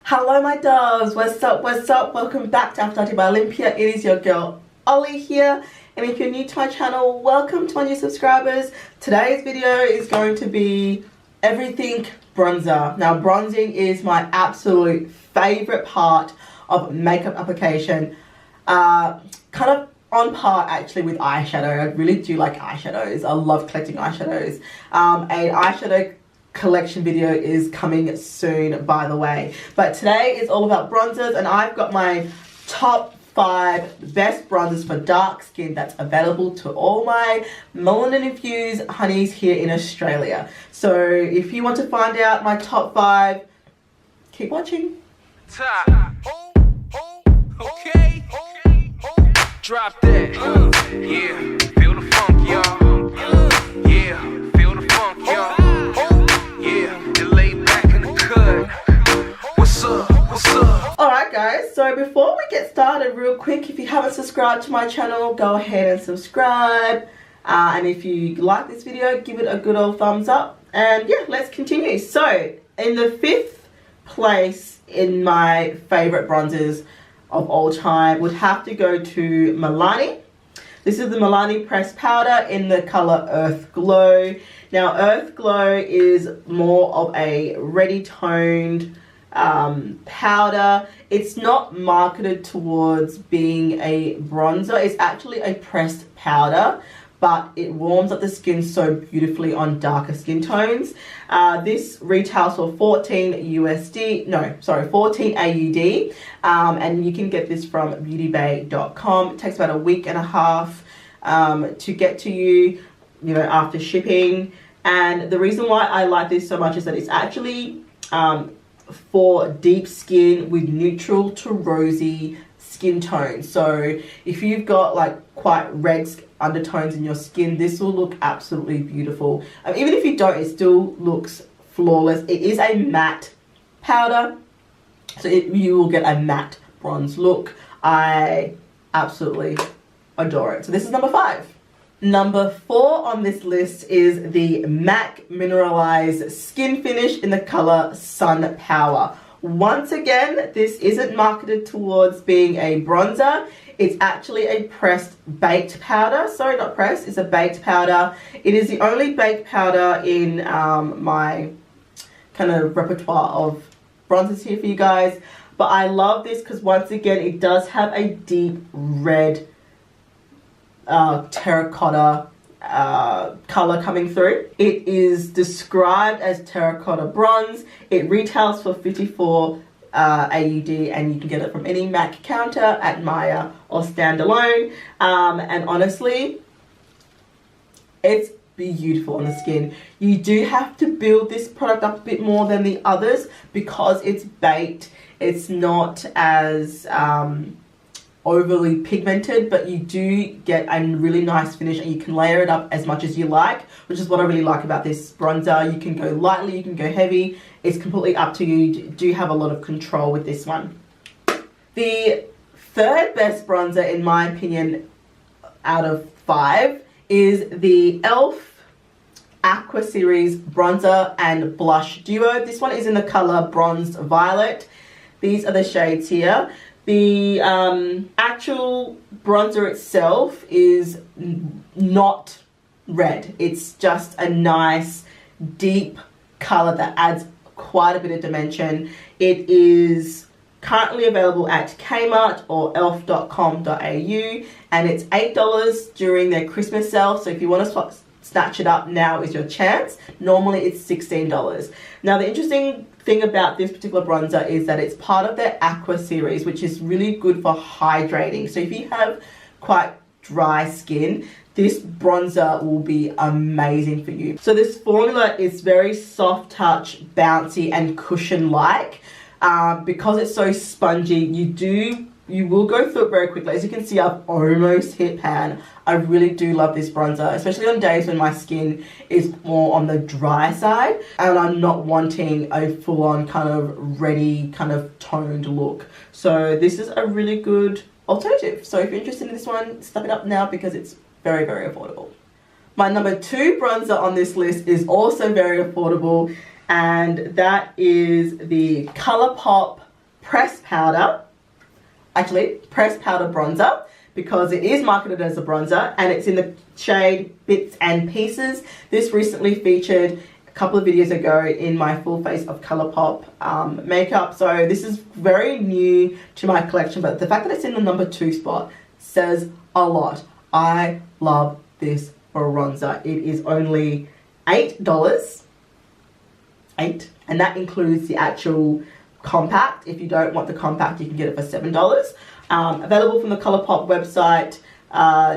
Hello my doves, what's up, welcome back to After by Olympia. It is your girl Ollie here, and if you're new to my channel, welcome to my new subscribers. Today's video is going to be everything bronzer. Now bronzing is my absolute favorite part of makeup application, kind of on par actually with eyeshadow. I really do like eyeshadows. I love collecting eyeshadows. An eyeshadow collection video is coming soon, by the way, but today is all about bronzers, and I've got my top 5 best bronzers for dark skin that's available to all my melanin infused honeys here in Australia. So if you want to find out my top 5, keep watching. Okay, drop that. Yeah, feel the funk, y'all. Yeah, feel the funk, y'all. Alright guys, so before we get started, real quick, if you haven't subscribed to my channel, go ahead and subscribe, and if you like this video, give it a good old thumbs up, and yeah, let's continue. So in the 5th place in my favorite bronzers of all time would have to go to Milani. This is the Milani pressed powder in the color Earth Glow. Now Earth Glow is more of a ready toned powder. It's not marketed towards being a bronzer. It's actually a pressed powder, but it warms up the skin so beautifully on darker skin tones. This retails for 14 AUD, and you can get this from beautybay.com. It takes about a week and a half to get to you, after shipping. And the reason why I like this so much is that it's actually for deep skin with neutral to rosy skin tone. So if you've got like quite red undertones in your skin, this will look absolutely beautiful. Even if you don't, it still looks flawless. It is a matte powder, so you will get a matte bronze look. I absolutely adore it. So this is number 5. Number 4 on this list is the M.A.C Mineralized Skinfinish in the color Sun Power. Once again, this isn't marketed towards being a bronzer. It's actually a pressed baked powder. Sorry, not pressed, it's a baked powder. It is the only baked powder in my kind of repertoire of bronzers here for you guys. But I love this because once again, it does have a deep red terracotta color coming through. It is described as terracotta bronze. It retails for 54 AUD, and you can get it from any M.A.C counter at Maya or standalone. And honestly, it's beautiful on the skin. You do have to build this product up a bit more than the others because it's baked. It's not as overly pigmented, but you do get a really nice finish, and you can layer it up as much as you like, which is what I really like about this bronzer. You can go lightly, you can go heavy. It's completely up to you. You do have a lot of control with this one. The 3rd best bronzer, in my opinion, out of 5 is the e.l.f. Aqua Series Bronzer and Blush Duo. This one is in the color Bronzed Violet. These are the shades here. The actual bronzer itself is not red. It's just a nice deep color that adds quite a bit of dimension. It is currently available at Kmart or e.l.f.com.au, and it's $8 during their Christmas sale. So if you want to snatch it up, now is your chance. Normally it's $16. Now the interesting thing about this particular bronzer is that it's part of their Aqua series, which is really good for hydrating. So if you have quite dry skin, this bronzer will be amazing for you. So this formula is very soft touch, bouncy, and cushion like. Because it's so spongy, you will go through it very quickly. As you can see, I've almost hit pan. I really do love this bronzer, especially on days when my skin is more on the dry side and I'm not wanting a full-on kind of ready, kind of toned look. So this is a really good alternative. So if you're interested in this one, step it up now because it's very, very affordable. My number 2 bronzer on this list is also very affordable, and that is the ColourPop pressed powder, actually pressed powder bronzer, because it is marketed as a bronzer and it's in the shade Bits and Pieces. This recently featured a couple of videos ago in my full face of Colourpop makeup, so this is very new to my collection, but the fact that it's in the number 2 spot says a lot. I love this bronzer. It is only $8, and that includes the actual compact. If you don't want the compact, you can get it for $7. Available from the Colourpop website.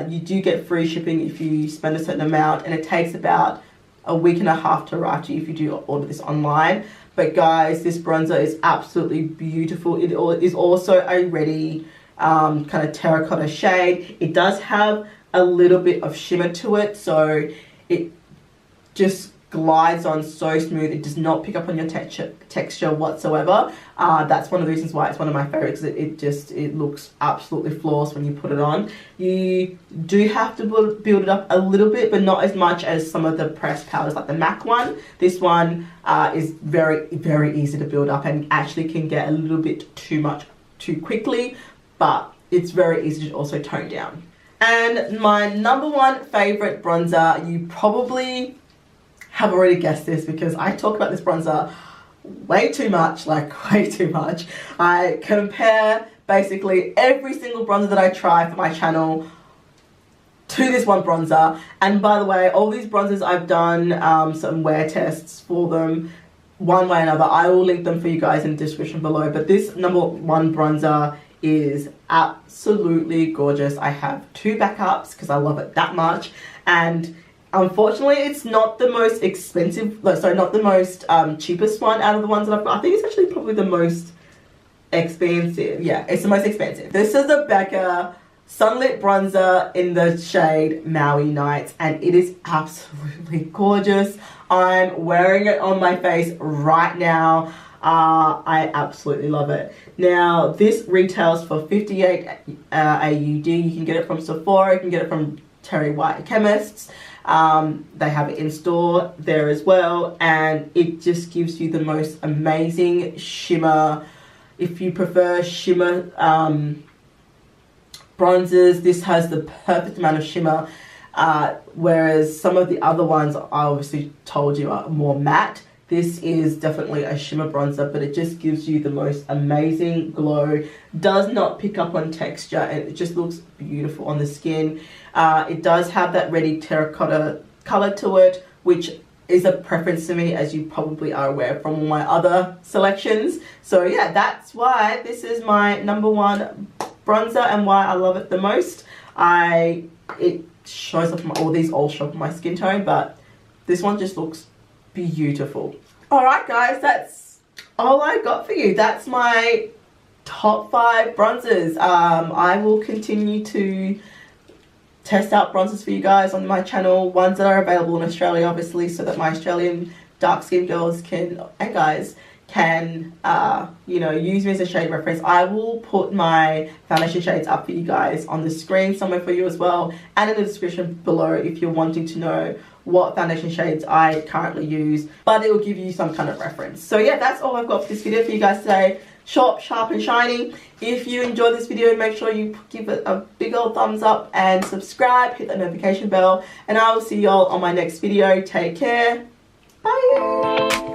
You do get free shipping if you spend a certain amount, and it takes about a week and a half to arrive to you if you do order this online. But guys, this bronzer is absolutely beautiful. It is also a ready kind of terracotta shade. It does have a little bit of shimmer to it, so it just glides on so smooth. It does not pick up on your texture whatsoever. That's one of the reasons why it's one of my favorites. It looks absolutely flawless when you put it on. You do have to build it up a little bit, but not as much as some of the pressed powders like the MAC one. This one is very, very easy to build up and actually can get a little bit too much too quickly, but it's very easy to also tone down. And my number 1 favorite bronzer, you probably have already guessed this because I talk about this bronzer way too much, like way too much. I compare basically every single bronzer that I try for my channel to this one bronzer. And by the way, all these bronzers, I've done some wear tests for them one way or another. I will link them for you guys in the description below, but this number 1 bronzer is absolutely gorgeous. I have 2 backups because I love it that much, and unfortunately it's not the most expensive, sorry, not the most cheapest one out of the ones that I've got. I think it's actually probably the most expensive. Yeah, it's the most expensive. This is the Becca Sunlit bronzer in the shade Maui Nights, and it is absolutely gorgeous. I'm wearing it on my face right now. I absolutely love it. Now, this retails for 58 AUD. You can get it from Sephora, you can get it from Terry White Chemists. They have it in store there as well, and it just gives you the most amazing shimmer. If you prefer shimmer bronzers, this has the perfect amount of shimmer, whereas some of the other ones I obviously told you are more matte. This is definitely a shimmer bronzer, but it just gives you the most amazing glow. Does not pick up on texture, and it just looks beautiful on the skin. It does have that ready terracotta color to it, which is a preference to me, as you probably are aware from my other selections. So yeah, that's why this is my number 1 bronzer and why I love it the most. It shows up all these all show up my skin tone, but this one just looks beautiful. Alright guys, that's all I got for you. That's my top 5 bronzers. I will continue to test out bronzers for you guys on my channel, ones that are available in Australia obviously, so that my Australian dark skin girls can, and guys, can you know, use me as a shade reference. I will put my foundation shades up for you guys on the screen somewhere for you as well, and in the description below if you're wanting to know what foundation shades I currently use, but it will give you some kind of reference. So yeah, that's all I've got for this video for you guys today. Short, sharp and shiny. If you enjoyed this video, make sure you give it a big old thumbs up and subscribe, hit that notification bell, and I will see y'all on my next video. Take care. Bye.